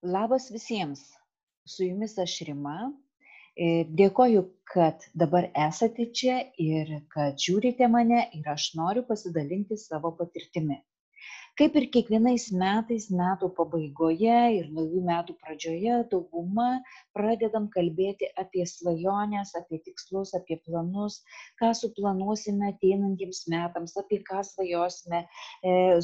Labas visiems, su jumis aš Rima. Dėkoju, kad dabar esate čia ir kad žiūrite mane ir aš noriu pasidalinti savo patirtimi. Kaip ir kiekvienais metais, metų pabaigoje ir naujų metų pradžioje, dauguma pradedam kalbėti apie svajones, apie tikslus, apie planus, ką suplanuosime ateinantiems metams, apie ką svajosime,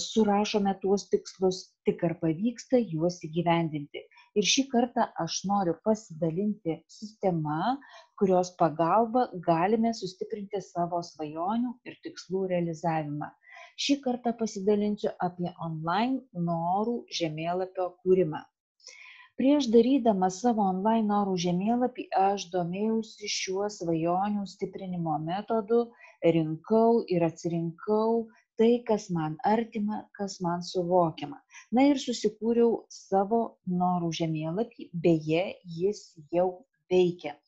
surašome tuos tikslus, tik ar pavyksta juos įgyvendinti. Ir šį kartą aš noriu pasidalinti sistema, kurios pagalba galime sustiprinti savo svajonių ir tikslų realizavimą. Šį kartą pasidalinsiu apie online norų žemėlapio kūrimą. Prieš darydama savo online norų žemėlapį, aš domėjausi šiuo svajonių stiprinimo metodu, rinkau ir atsirinkau tai, kas man artima, kas man suvokiama. Na ir susikūriau savo norų žemėlapį, beje, jis jau veikia.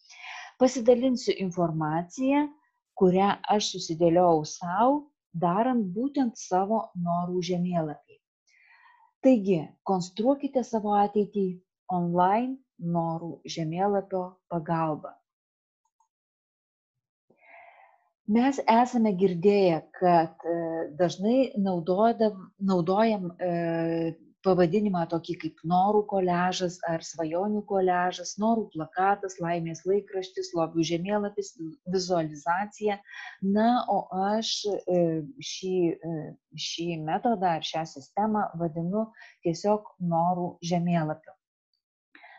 Pasidalinsiu informaciją, kurią aš susidėliojau savo, darant būtent savo norų žemėlapį. Taigi, konstruokite savo ateitį online norų žemėlapio pagalba. Mes esame girdėję, kad dažnai naudojam pavadinimą tokį kaip norų koliažas ar svajonių koliažas, norų plakatas, laimės laikraštis, lobių žemėlapis, vizualizacija. Na, o aš šį metodą ar šią sistemą vadinu tiesiog norų žemėlapiu.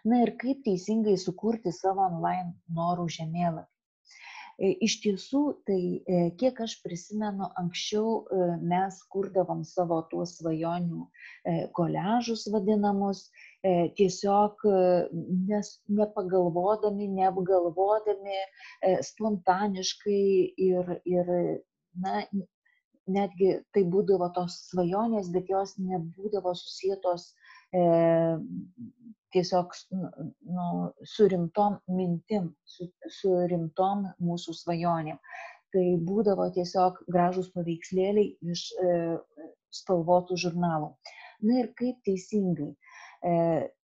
Na ir kaip teisingai sukurti savo online norų žemėlapį? Iš tiesų, tai kiek aš prisimenu, anksčiau mes kurdavom savo tuos svajonių koliažus vadinamus, tiesiog nepagalvodami, neapgalvodami, spontaniškai ir na, netgi tai būdavo tos svajonės, bet jos nebūdavo susietos tiesiog su rimtom mintim, su rimtom mūsų svajonėm. Tai būdavo tiesiog gražūs paveikslėliai iš spalvotų žurnalų. Na ir kaip teisingai?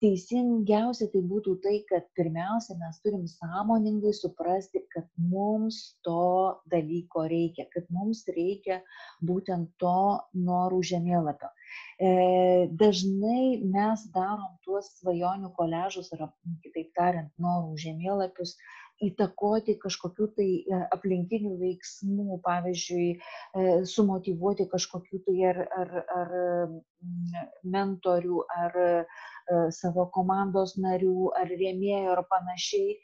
Teisingiausia tai būtų tai, kad pirmiausia mes turim sąmoningai suprasti, kad mums to dalyko reikia, kad mums reikia būtent to norų žemėlapio. Dažnai mes darom tuos svajonių koliažus, ar kitaip tariant, norų žemėlapius, įtakoti kažkokių tai aplinkinių veiksmų, pavyzdžiui, sumotyvuoti kažkokių tai ar mentorių, ar savo komandos narių, ar rėmėjų, ar panašiai.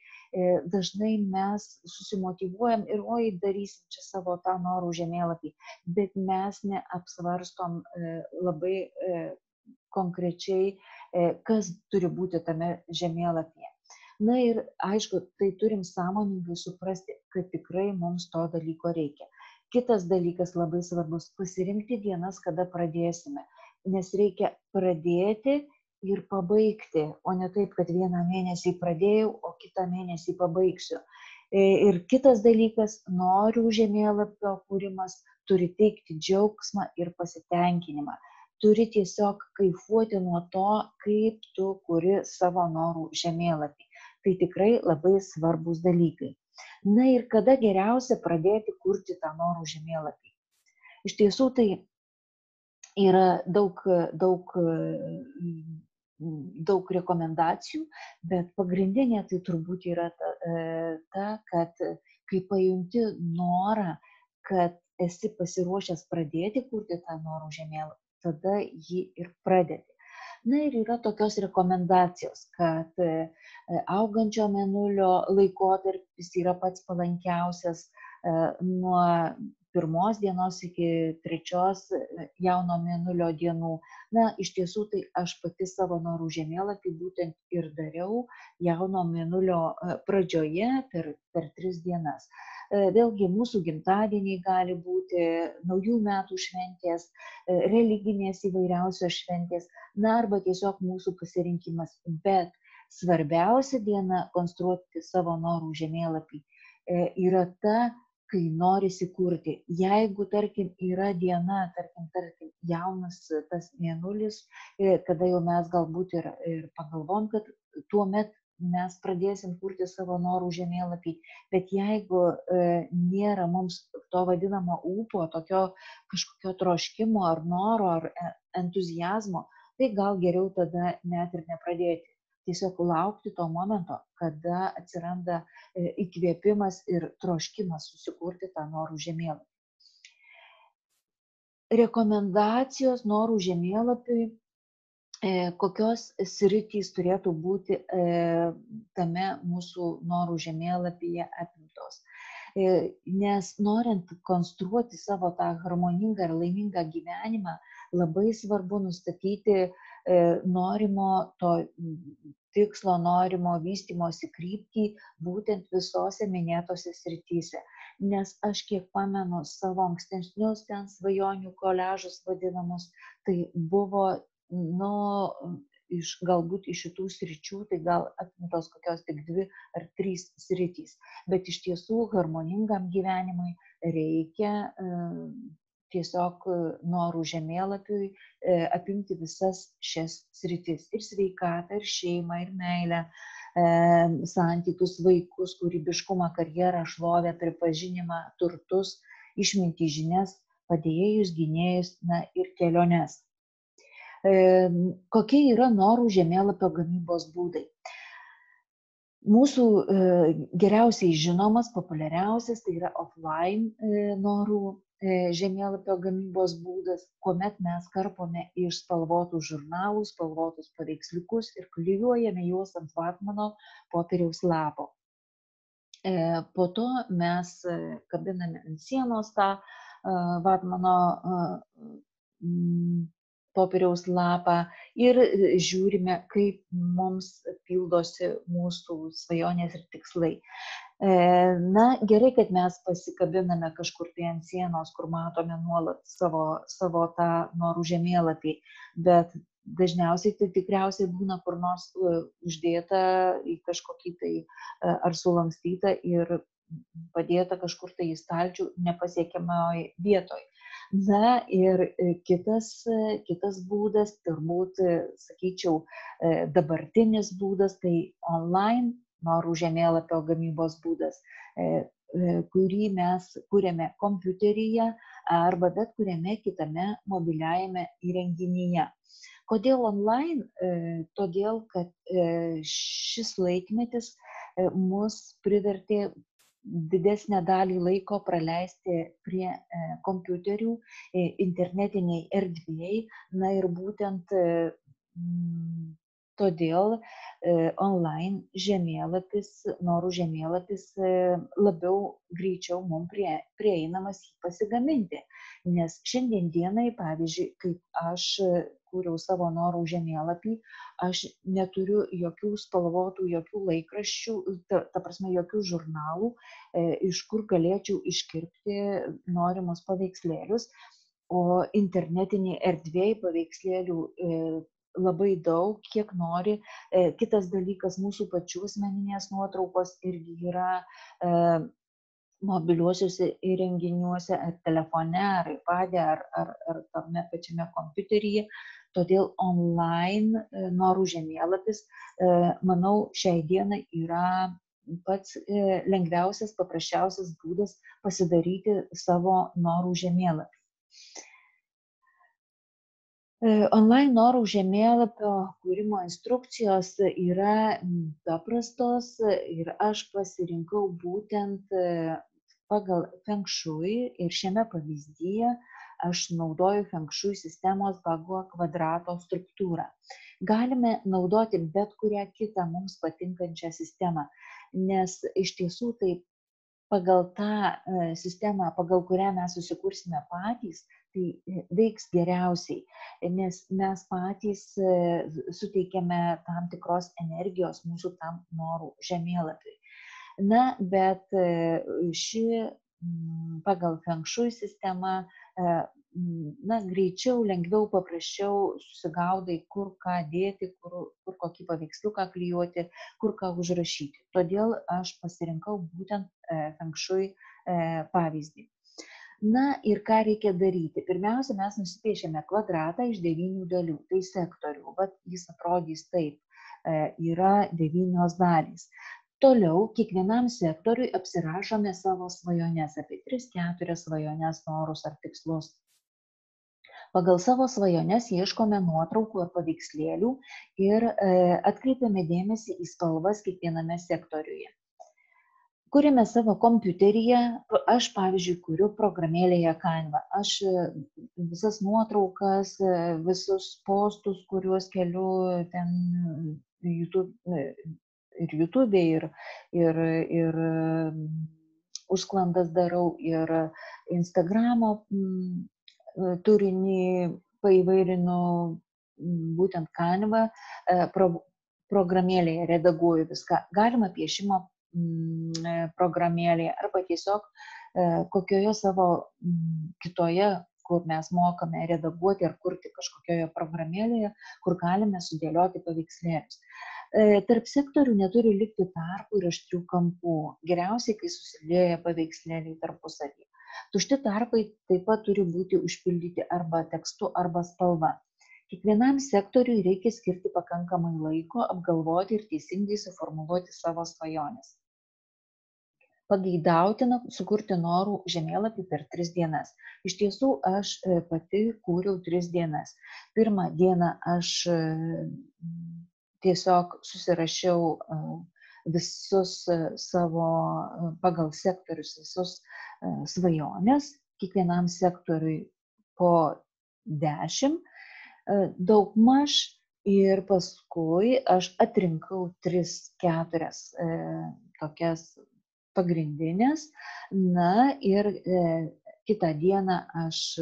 Dažnai mes susimotyvuojam ir darysim čia savo tą norų žemėlapį, bet mes neapsvarstom labai konkrečiai, kas turi būti tame žemėlapyje. Na ir aišku, tai turim sąmoningai suprasti, kad tikrai mums to dalyko reikia. Kitas dalykas labai svarbus - pasirinkti dienas, kada pradėsime, nes reikia pradėti ir pabaigti, o ne taip, kad vieną mėnesį pradėjau, o kitą mėnesį pabaigsiu. Ir kitas dalykas - norių žemėlapio kūrimas turi teikti džiaugsmą ir pasitenkinimą. Turi tiesiog kaifuoti nuo to, kaip tu kuri savo norų žemėlapį. Tai tikrai labai svarbus dalykai. Na ir kada geriausia pradėti kurti tą norų žemėlapį? Iš tiesų tai yra daug rekomendacijų, bet pagrindinė tai turbūt yra ta, kad kai pajunti norą, kad esi pasiruošęs pradėti kurti tą norų žemėlapį, tada jį ir pradedi. Na ir yra tokios rekomendacijos, kad augančio mėnulio laikotarpis yra pats palankiausias nuo 1 dienos iki 3 jauno mėnulio dienų. Na, iš tiesų, tai aš pati savo norų žemėlapį būtent ir dariau jauno mėnulio pradžioje per 3 dienas. Vėlgi mūsų gimtadieniai gali būti, naujų metų šventės, religinės įvairiausios šventės, na arba tiesiog mūsų pasirinkimas. Bet svarbiausia diena konstruoti savo norų žemėlapį yra ta, kai norisi kurti. Jeigu, tarkim, yra diena, tarkim, jaunas tas mėnulis, kada jau mes galbūt ir pagalvom, kad tuomet mes pradėsim kurti savo norų žemėlapį, bet jeigu nėra mums to vadinamo ūpo, tokio kažkokio troškimo ar noro ar entuzijazmo, tai gal geriau tada net ir nepradėti. Tiesiog laukti to momento, kada atsiranda įkvėpimas ir troškimas susikurti tą norų žemėlapį. Rekomendacijos norų žemėlapiui, kokios sritys turėtų būti tame mūsų norų žemėlapyje apimtos. Nes norint konstruoti savo tą harmoningą ir laimingą gyvenimą, labai svarbu nustatyti norimo to tikslo, norimo vystymosi kryptį būtent visose minėtose srityse. Nes aš kiek pamenu savo ankstesnius ten svajonių koležus vadinamus, tai buvo, galbūt iš šitų sričių, tai gal apimtos kokios tik 2 ar 3 sritys. Bet iš tiesų harmoningam gyvenimui reikia tiesiog norų žemėlapiui apimti visas šias sritis. Ir sveikatą, ir šeimą, ir meilę, santykius, vaikus, kūrybiškumą, karjerą, šlovę, pripažinimą, turtus, išmintį, žinias, padėjėjus, gynėjus, ir keliones. Kokie yra norų žemėlapio gamybos būdai? Mūsų geriausiai žinomas, populiariausias, tai yra offline norų žemėlapio gamybos būdas, kuomet mes karpome iš spalvotų žurnalų, spalvotus paveiksliukus ir klijuojame juos ant vatmano popieriaus lapo. Po to mes kabiname ant sienos tą vatmano popieriaus lapą ir žiūrime, kaip mums pildosi mūsų svajonės ir tikslai. Gerai, kad mes pasikabiname kažkur tai ant sienos, kur matome nuolat savo tą norų žemėlapį, bet dažniausiai tai tikriausiai būna kur nors uždėta į kažkokį tai ar sulankstyta ir padėta kažkur tai į stalčių nepasiekiamoj vietoj. Ir kitas būdas, turbūt, sakyčiau, dabartinis būdas, tai online norų žemėlapio gamybos būdas, kurį mes kuriame kompiuteryje arba bet kuriame kitame mobiliajame įrenginyje. Kodėl online? Todėl, kad šis laikmetis mus privertė didesnę dalį laiko praleisti prie kompiuterių, internetiniai erdvėjai. Ir būtent todėl online žemėlapis, norų žemėlapis labiau greičiau mums prieinamas jį pasigaminti. Nes šiandien dienai, pavyzdžiui, kaip aš kūriau savo norų žemėlapį, aš neturiu jokių spalvotų, jokių laikraščių, ta prasme, jokių žurnalų, iš kur galėčiau iškirpti norimus paveikslėlius, o internetiniai erdvėjai paveikslėlių labai daug, kiek nori. Kitas dalykas, mūsų pačių asmeninės nuotraukos irgi yra mobiliuosiuose įrenginiuose, ar telefone, ar iPade, ar tame pačiame kompiuteryje. Todėl online norų žemėlapis, manau, šiai dienai yra pats lengviausias, paprasčiausias būdas pasidaryti savo norų žemėlapį. Online norų žemėlapio kūrimo instrukcijos yra paprastos ir aš pasirinkau būtent pagal Feng Shui ir šiame pavyzdyje aš naudoju Feng Shui sistemos Bagua kvadrato struktūrą. Galime naudoti bet kurią kitą mums patinkančią sistemą, nes iš tiesų tai pagal tą sistemą, pagal kurią mes susikursime patys, tai veiks geriausiai, nes mes patys suteikiame tam tikros energijos mūsų tam norų žemėlapiui. Bet ši pagal Feng Shui sistema greičiau, lengviau, paprasčiau susigaudai, kur ką dėti, kur kokį paveiksliuką klijuoti, kur ką užrašyti. Todėl aš pasirinkau būtent Feng Shui pavyzdį. Na ir ką reikia daryti? Pirmiausia, mes nusipiešiame kvadratą iš 9 dalių, tai sektorių, vat jis atrodys taip, yra 9 dalys. Toliau kiekvienam sektoriui apsirašome savo svajones, apie 3-4 svajones, norus ar tikslus. Pagal savo svajones ieškome nuotraukų ar paveikslėlių ir atkreipiame dėmesį į spalvas kiekviename sektoriuje. Kuriame savo kompiuteryje, aš pavyzdžiui kuriu programėlėje Canva. Aš visas nuotraukas, visus postus, kuriuos keliu ten YouTube ir užsklandas darau ir Instagramo turinį paįvairinu būtent Canva programėlėje, redaguoju viską. Galima piešimo programėlėje arba tiesiog kokioje savo kitoje, kur mes mokame redaguoti ar kurti kažkokioje programėlėje, kur galime sudėlioti paveikslėlius. Tarp sektorių neturi likti tarpų ir aštrių kampų. Geriausiai, kai susidėję paveikslėliai tarpusavyje. Tušti tarpai taip pat turi būti užpildyti arba tekstu, arba spalva. Kiekvienam sektoriui reikia skirti pakankamai laiko apgalvoti ir teisingai suformuluoti savo svajones. Pageidautina sukurti norų žemėlapį per 3 dienas. Iš tiesų, aš pati kūriau 3 dienas. Pirmą dieną aš tiesiog susirašiau visus savo, pagal sektorius, visus svajonės, kiekvienam sektoriui po 10, daugmaž, ir paskui aš atrinkau 3-4 tokias pagrindinės, na ir kitą dieną aš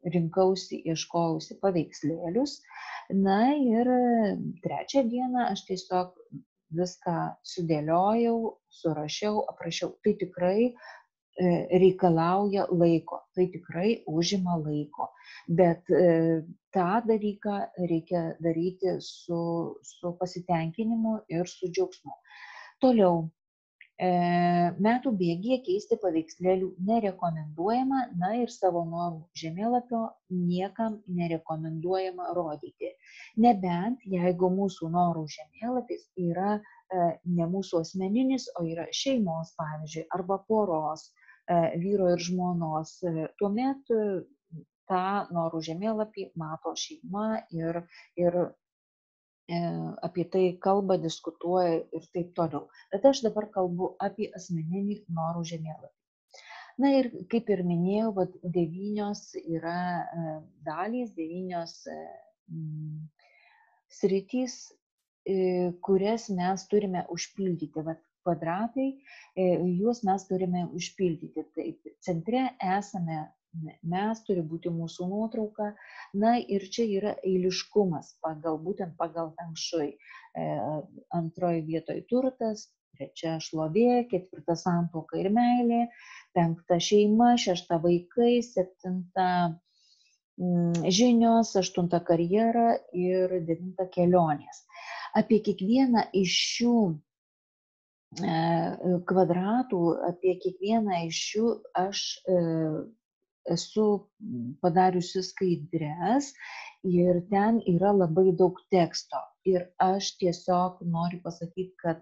rinkausi, ieškojausi paveikslėlius, na ir trečią dieną aš tiesiog viską sudėliojau, surašiau, aprašiau. Tai tikrai reikalauja laiko, tai tikrai užima laiko, bet tą dalyką reikia daryti su pasitenkinimu ir su džiaugsmu. Toliau, metų bėgyje keisti paveikslėlių nerekomenduojama, na ir savo norų žemėlapio niekam nerekomenduojama rodyti. Nebent jeigu mūsų norų žemėlapis yra ne mūsų asmeninis, o yra šeimos, pavyzdžiui, arba poros, vyro ir žmonos, tuomet tą norų žemėlapį mato šeima ir apie tai kalba, diskutuoja ir taip toliau. Bet aš dabar kalbu apie asmeninį norų žemėlapį. Na ir kaip ir minėjau, 9 yra dalys, 9 sritys, kurias mes turime užpildyti. Kvadratai, juos mes turime užpildyti. Taip, centre esame mes, turi būti mūsų nuotrauka, na ir čia yra eiliškumas, būtent pagal feng shui. Antroje vietoje turtas, 3 šlovė, 4 santuoka ir meilė, 5 šeima, 6 vaikai, 7 žinios, 8 karjera ir 9 kelionės. Apie kiekvieną iš šių kvadratų, apie kiekvieną iš šių aš esu padariusi skaidres ir ten yra labai daug teksto. Ir aš tiesiog noriu pasakyti, kad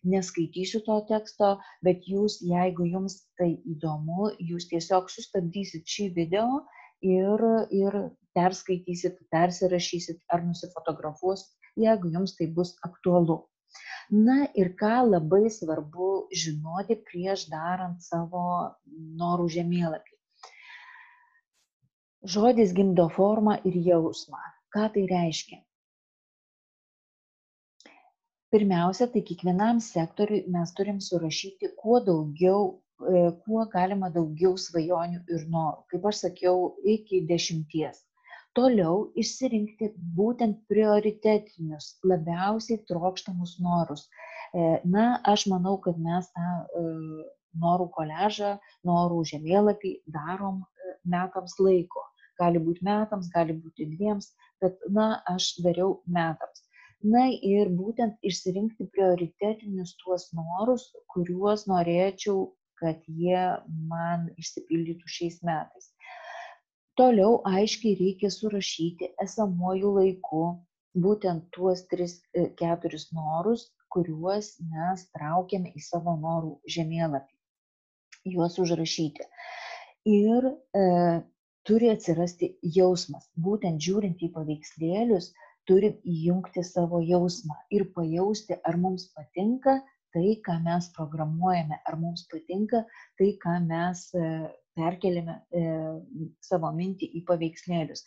neskaitysiu to teksto, bet jūs, jeigu jums tai įdomu, jūs tiesiog sustabdysit šį video ir perskaitysit, persirašysit ar nusifotografuosit, jeigu jums tai bus aktualu. Na ir ką labai svarbu žinoti prieš darant savo norų žemėlapį. Žodis gimdo formą ir jausmą. Ką tai reiškia? Pirmiausia, tai kiekvienam sektoriui mes turim surašyti kuo galima daugiau svajonių ir norų. Kaip aš sakiau, iki 10. Toliau išsirinkti būtent prioritetinius, labiausiai trokštamus norus. Na, aš manau, kad mes tą norų koliažą, norų žemėlapį darom metams laiko. Gali būti metams, gali būti 2, bet, na, aš dariau metams. Na ir būtent išsirinkti prioritetinius tuos norus, kuriuos norėčiau, kad jie man išsipildytų šiais metais. Toliau aiškiai reikia surašyti esamuoju laiku būtent tuos 3-4 norus, kuriuos mes traukiame į savo norų žemėlapį. Juos užrašyti. Ir turi atsirasti jausmas. Būtent žiūrint į paveikslėlius, turim įjungti savo jausmą ir pajausti, ar mums patinka tai, ką mes programuojame, ar mums patinka tai, ką mes perkeliame savo mintį į paveikslėlius.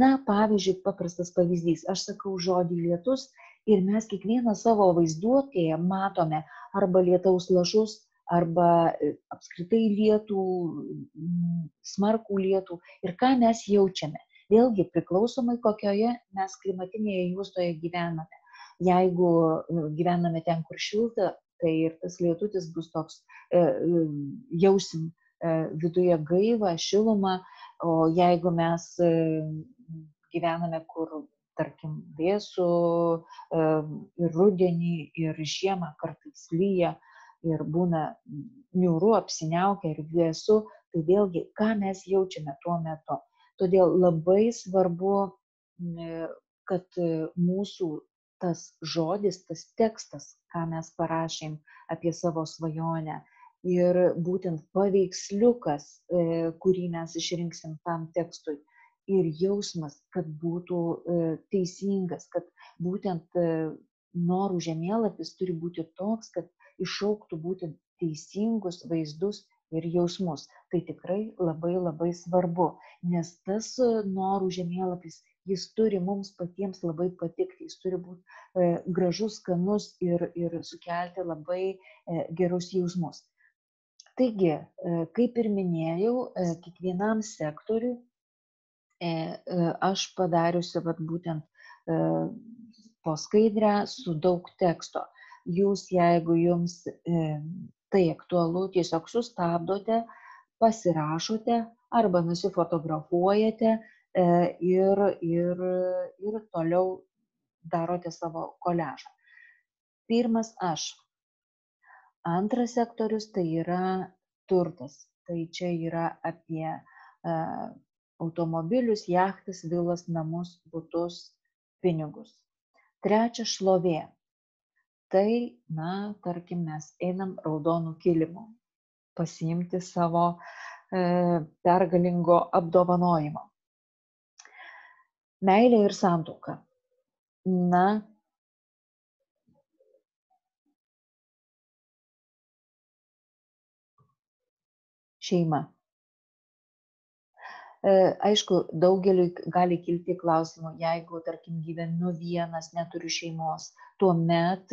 Na, pavyzdžiui, paprastas pavyzdys. Aš sakau žodį lietus ir mes kiekvieną savo vaizduotėje matome arba lietaus lašus, arba apskritai lietų, smarkų lietų ir ką mes jaučiame. Vėlgi priklausomai kokioje mes klimatinėje juostoje gyvename. Jeigu gyvename ten, kur šilta, tai ir tas lietutis bus toks, jausim viduje gaivą, šilumą, o jeigu mes gyvename, kur, tarkim, vėsu ir rudenį, ir žiemą kartais lyja, ir būna niūru, apsiniaukę ir vėsu, tai vėlgi, ką mes jaučiame tuo metu. Todėl labai svarbu, kad mūsų tas žodis, tas tekstas, ką mes parašėm apie savo svajonę, ir būtent paveiksliukas, kurį mes išrinksim tam tekstui, ir jausmas, kad būtų teisingas, kad būtent norų žemėlapis turi būti toks, kad iššauktų būtent teisingus vaizdus ir jausmus. Tai tikrai labai labai svarbu, nes tas norų žemėlapis, jis turi mums patiems labai patikti, jis turi būti gražus, skanus ir sukelti labai gerus jausmus. Taigi, kaip ir minėjau, kiekvienam sektoriui aš padariusi būtent po skaidrę su daug teksto. Jūs, jeigu jums tai aktualu, tiesiog sustabdote, pasirašote arba nusifotografuojate ir toliau darote savo koliažą. Pirmas aš. Antras sektorius tai yra turtas. Tai čia yra apie automobilius, jachtas, vilas, namus, butus, pinigus. Trečias šlovė. Tai, tarkim, mes einam raudonų kilimų pasiimti savo pergalingo apdovanojimo. Meilė ir santuoka. Šeima. Aišku, daugeliui gali kilti klausimų, jeigu, tarkim, gyvenu vienas, neturiu šeimos, tuomet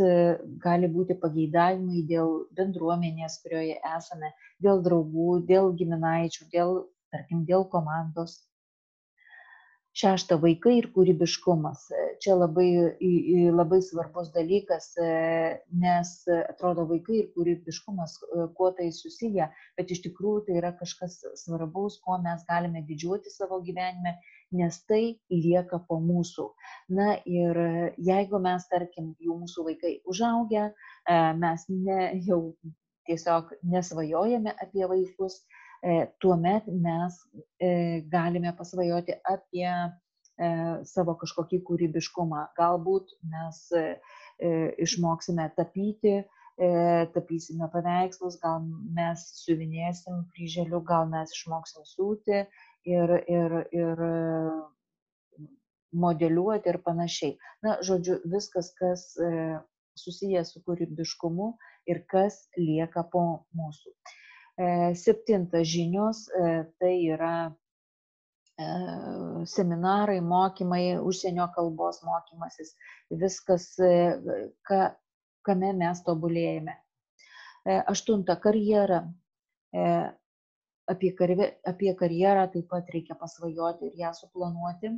gali būti pageidavimai dėl bendruomenės, kurioje esame, dėl draugų, dėl giminaičių, tarkim, dėl komandos. Šešta, vaikai ir kūrybiškumas. Čia labai svarbus dalykas, nes atrodo vaikai ir kūrybiškumas, kuo tai susiję, bet iš tikrųjų tai yra kažkas svarbaus, ko mes galime didžiuoti savo gyvenime, nes tai lieka po mūsų. Na ir jeigu mes, tarkim, jau mūsų vaikai užaugę, mes jau tiesiog nesvajojame apie vaikus, tuomet mes galime pasvajoti apie savo kažkokį kūrybiškumą. Galbūt mes išmoksime tapyti, tapysime paveikslus, gal mes siuvinėsim kryželiu, gal mes išmoksim siūti ir modeliuoti ir panašiai. Na, žodžiu, viskas, kas susijęs su kūrybiškumu ir kas lieka po mūsų. Septinta, žinios, tai yra seminarai, mokymai, užsienio kalbos mokymasis, viskas, kame mes tobulėjame. Aštunta, karjera. Apie karjerą taip pat reikia pasvajoti ir ją suplanuoti.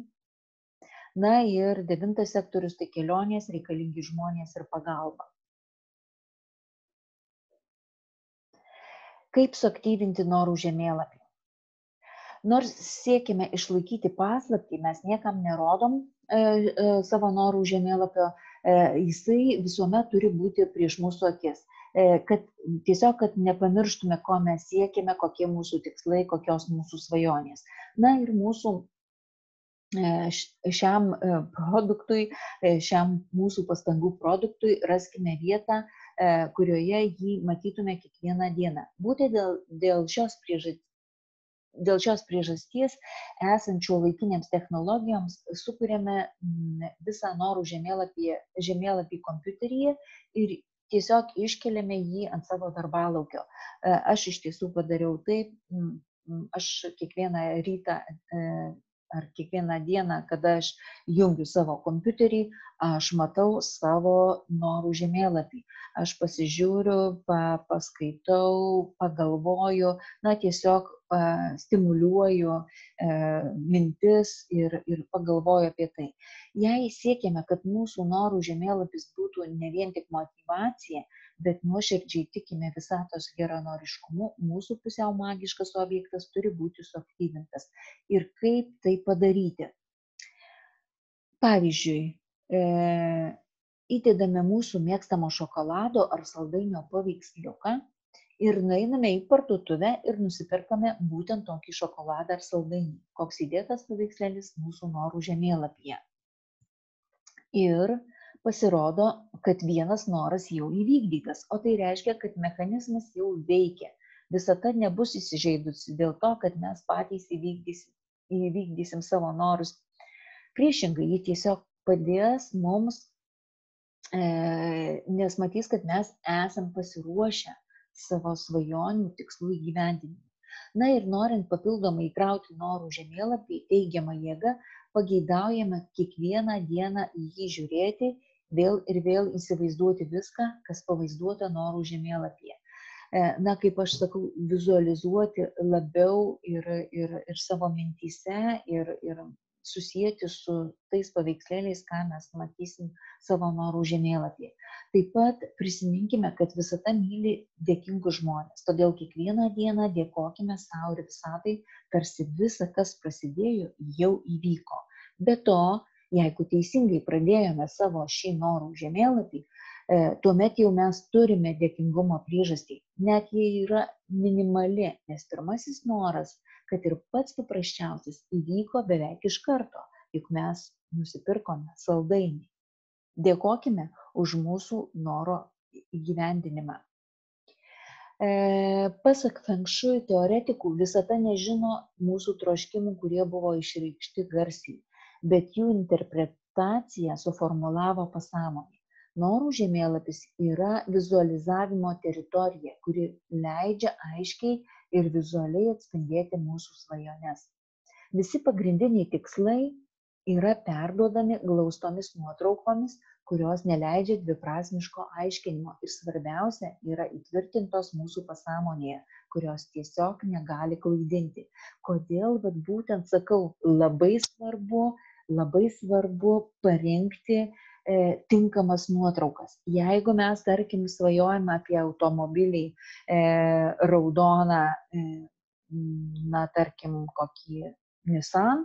Na ir devintas sektorius, tai kelionės, reikalingi žmonės ir pagalba. Kaip suaktyvinti norų žemėlapį? Nors siekime išlaikyti paslaptį, mes niekam nerodom savo norų žemėlapio, jisai visuomet turi būti prieš mūsų akis. kad tiesiog, kad nepamirštume, ko mes siekime, kokie mūsų tikslai, kokios mūsų svajonės. Na ir mūsų šiam produktui, šiam mūsų pastangų produktui raskime vietą, kurioje jį matytume kiekvieną dieną. Būtent dėl šios priežasties esant šiuolaikinėms technologijoms sukūrėme visą norų žemėlapį kompiuteryje ir tiesiog iškeliame jį ant savo darbalaukio. Aš iš tiesų padariau taip, aš kiekvieną rytą ar kiekvieną dieną, kada aš jungiu savo kompiuterį, aš matau savo norų žemėlapį. Aš pasižiūriu, paskaitau, pagalvoju, tiesiog stimuliuoju mintis ir pagalvoju apie tai. Jei siekiame, kad mūsų norų žemėlapis būtų ne vien tik motyvacija, bet nuoširdžiai tikime visatos geranoriškumu, mūsų pusiau magiškas objektas turi būti suaktyvintas. Ir kaip tai padaryti? Pavyzdžiui, įdedame mūsų mėgstamo šokolado ar saldainio paveiksliuką ir nueiname į parduotuvę ir nusipirkame būtent tokį šokoladą ar saldainį, koks įdėtas paveikslėlis mūsų norų žemėlapyje. Ir pasirodo, kad vienas noras jau įvykdytas, o tai reiškia, kad mechanizmas jau veikia. Visata nebus įsižeidusi dėl to, kad mes patys įvykdysim savo norus. Priešingai, ji tiesiog padės mums, nes matys, kad mes esam pasiruošę savo svajonių tikslų įgyvendinimui. Na ir norint papildomai įkrauti norų žemėlapį teigiamą jėgą, pageidaujame kiekvieną dieną į jį žiūrėti, vėl ir vėl įsivaizduoti viską, kas pavaizduota norų žemėlapyje. Kaip aš sakau, vizualizuoti labiau ir savo mintyse ir susijęti su tais paveikslėliais, ką mes matysim savo norų žemėlapyje. Taip pat prisiminkime, kad visata myli dėkingus žmonės, todėl kiekvieną dieną dėkokime sau ir visatai, tarsi visa, kas prasidėjo, jau įvyko. Be to, jeigu teisingai pradėjome savo šį norų žemėlapį, tuomet jau mes turime dėkingumo priežastį, net jei yra minimali, nes pirmasis noras, kad ir pats paprasčiausias, įvyko beveik iš karto, juk mes nusipirkome saldainį. Dėkokime už mūsų noro įgyvendinimą. Pasak Feng Shui teoretikų, visata nežino mūsų troškimų, kurie buvo išreikšti garsiai, bet jų interpretaciją suformulavo pasąmonė. Norų žemėlapis yra vizualizavimo teritorija, kuri leidžia aiškiai ir vizualiai atspindėti mūsų svajones. Visi pagrindiniai tikslai yra perduodami glaustomis nuotraukomis, kurios neleidžia dviprasmiško aiškinimo ir svarbiausia yra įtvirtintos mūsų pasąmonėje, kurios tiesiog negali klaidinti. Kodėl, bet būtent sakau, labai svarbu parinkti tinkamas nuotraukas. Jeigu mes, tarkim, svajojame apie automobilį raudoną, tarkim, kokį Nissan,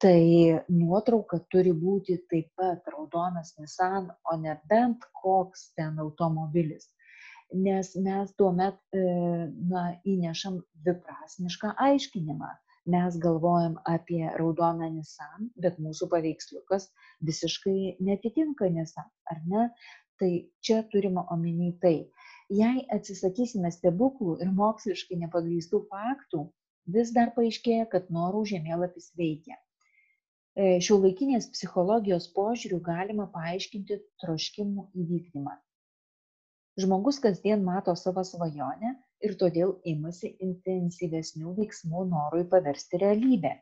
tai nuotrauka turi būti taip pat raudonas Nissan, o ne bent koks ten automobilis. Nes mes tuomet įnešam dviprasmišką aiškinimą. Mes galvojam apie raudoną Nissan, bet mūsų paveiksliukas visiškai netitinka Nissan, ar ne? Tai čia turime omeny tai. Jei atsisakysime stebuklų ir moksliškai nepagrįstų faktų, vis dar paaiškėja, kad norų žemėlapis veikia. Šiuolaikinės psichologijos požiūriu galima paaiškinti troškimų įvykdymą. Žmogus kasdien mato savo svajonę ir todėl imasi intensyvesnių veiksmų norui paversti realybę.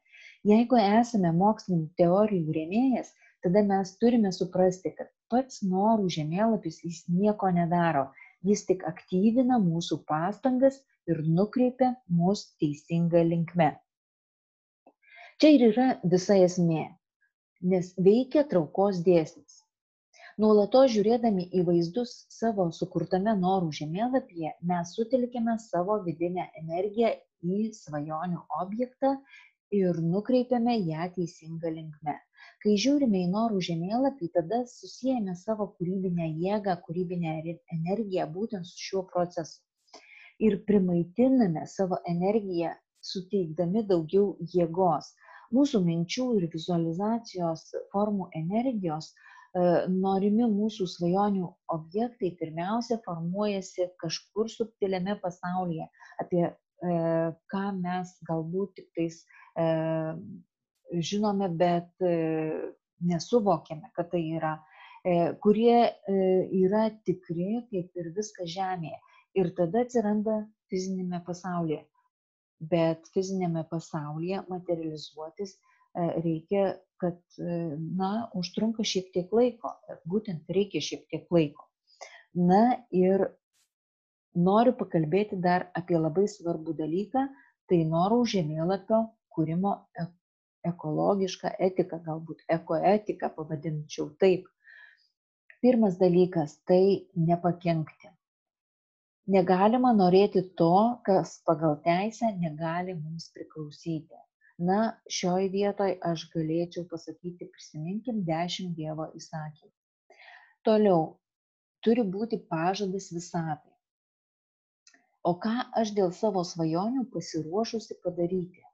Jeigu esame mokslinių teorijų rėmėjas, tada mes turime suprasti, kad pats norų žemėlapis jis nieko nedaro, jis tik aktyvina mūsų pastangas ir nukreipia mus teisinga linkme. Čia ir yra visa esmė, nes veikia traukos dėsnis. Nuolatos žiūrėdami į vaizdus savo sukurtame norų žemėlapyje, mes sutelkėme savo vidinę energiją į svajonių objektą ir nukreipiame ją teisinga linkme. Kai žiūrime į norų žemėlapį, tada susijęme savo kūrybinę jėgą, kūrybinę energiją būtent su šiuo procesu. Ir primaitiname savo energiją, suteikdami daugiau jėgos. Mūsų minčių ir vizualizacijos formų energijos norimi mūsų svajonių objektai pirmiausia formuojasi kažkur subtiliame pasaulyje, apie ką mes galbūt tik tais žinome, bet nesuvokiame, kad tai yra, kurie yra tikri, kaip ir viskas žemėje. Ir tada atsiranda fizinėme pasaulyje. Bet fizinėme pasaulyje materializuotis reikia, kad, užtrunka šiek tiek laiko. Būtent reikia šiek tiek laiko. Na ir noriu pakalbėti dar apie labai svarbų dalyką, tai norų žemėlapio kūrimo ekologišką etiką, galbūt ekoetiką pavadinčiau taip. Pirmas dalykas - tai nepakenkti. Negalima norėti to, kas pagal teisę negali mums priklausyti. Na, šioj vietoj aš galėčiau pasakyti, prisiminkim 10 Dievo įsakymų. Toliau, turi būti pažadas visatai. O ką aš dėl savo svajonių pasiruošusi padaryti?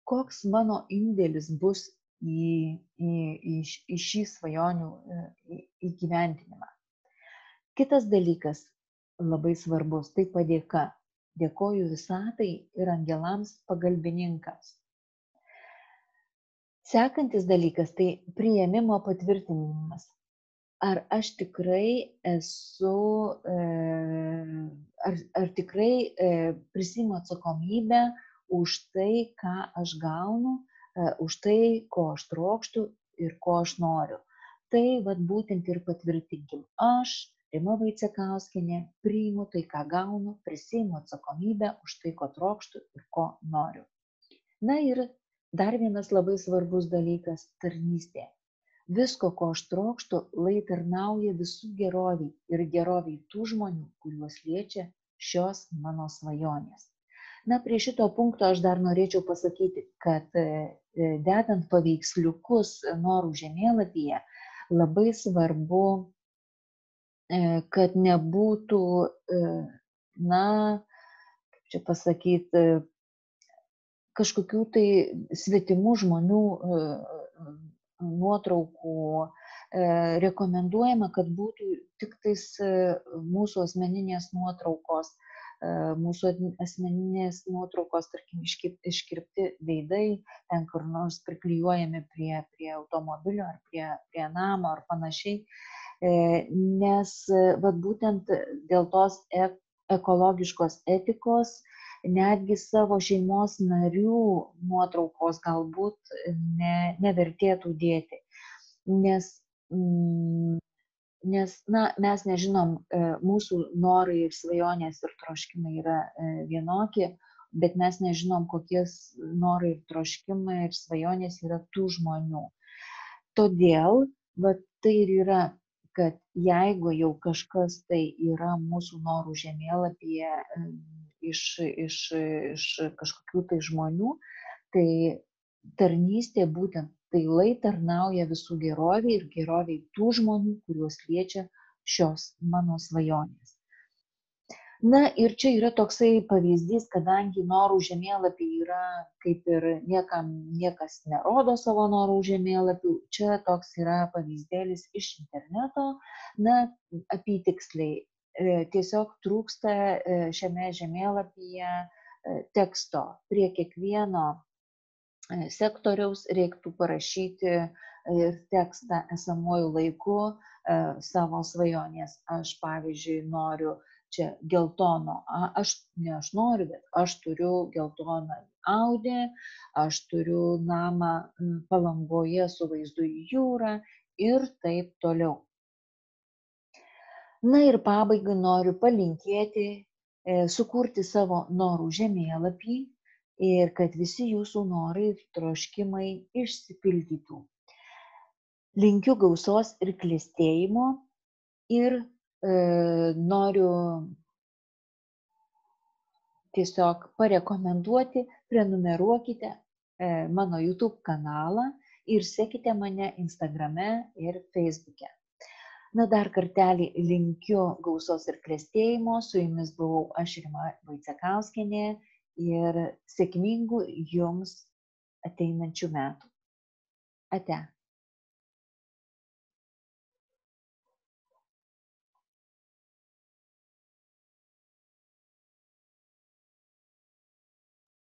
Koks mano indėlis bus į šį svajonių įgyvendinimą? Kitas dalykas labai svarbus, tai padėka. Dėkoju visatai ir angelams pagalbininkams. Sekantis dalykas, tai priėmimo patvirtinimas. Ar aš tikrai esu, ar tikrai prisiimu atsakomybę už tai, ką aš gaunu, už tai, ko aš trokštu ir ko aš noriu. Tai būtent ir patvirtinkim. Aš, Rima Vaicekauskienė, priimu tai, ką gaunu, prisiimu atsakomybę už tai, ko trokštu ir ko noriu. Na ir dar vienas labai svarbus dalykas - tarnystė. Visko, ko aš trokštu, lai tarnauja visų geroviai ir geroviai tų žmonių, kuriuos liečia šios mano svajonės. Na, prie šito punkto aš dar norėčiau pasakyti, kad dedant paveiksliukus norų žemėlapyje, labai svarbu, kad nebūtų, kaip čia pasakyti, kažkokių tai svetimų žmonių nuotraukų. Rekomenduojama, kad būtų tik tais mūsų asmeninės nuotraukos, tarkim, iškirpti veidai, ten kur nors priklijuojami prie automobilio ar prie namo ar panašiai, nes būtent dėl tos ekologiškos etikos netgi savo šeimos narių nuotraukos galbūt nevertėtų dėti, nes mes nežinom, mūsų norai ir svajonės ir troškimai yra vienokie, bet mes nežinom, kokie norai ir troškimai ir svajonės yra tų žmonių. Todėl tai ir yra, kad jeigu jau kažkas tai yra mūsų norų žemėlapyje iš kažkokių tai žmonių, tai tarnystė būtent tai lai tarnauja visų geroviai ir geroviai tų žmonių, kuriuos liečia šios mano svajonės. Na ir čia yra toksai pavyzdys, kadangi norų žemėlapiai yra kaip ir niekas nerodo savo norų žemėlapių, čia toks yra pavyzdėlis iš interneto, apytiksliai. Tiesiog trūksta šiame žemėlapyje teksto. Prie kiekvieno sektoriaus reiktų parašyti ir tekstą esamuoju laiku savo svajonės. Aš, pavyzdžiui, noriu čia geltono, aš noriu, bet aš turiu geltoną Audi, aš turiu namą Palangoje su vaizdu į jūrą ir taip toliau. Na ir pabaigai noriu palinkėti, sukurti savo norų žemėlapį ir kad visi jūsų norai ir troškimai išsipildytų. Linkiu gausos ir klestėjimo ir noriu tiesiog parekomenduoti, prenumeruokite mano YouTube kanalą ir sekite mane Instagrame ir Facebook'e. Na, dar kartelį linkiu gausos ir klestėjimo. Su jumis buvau aš, Rima Vaicekauskienė, ir sėkmingų jums ateinančių metų. Ate.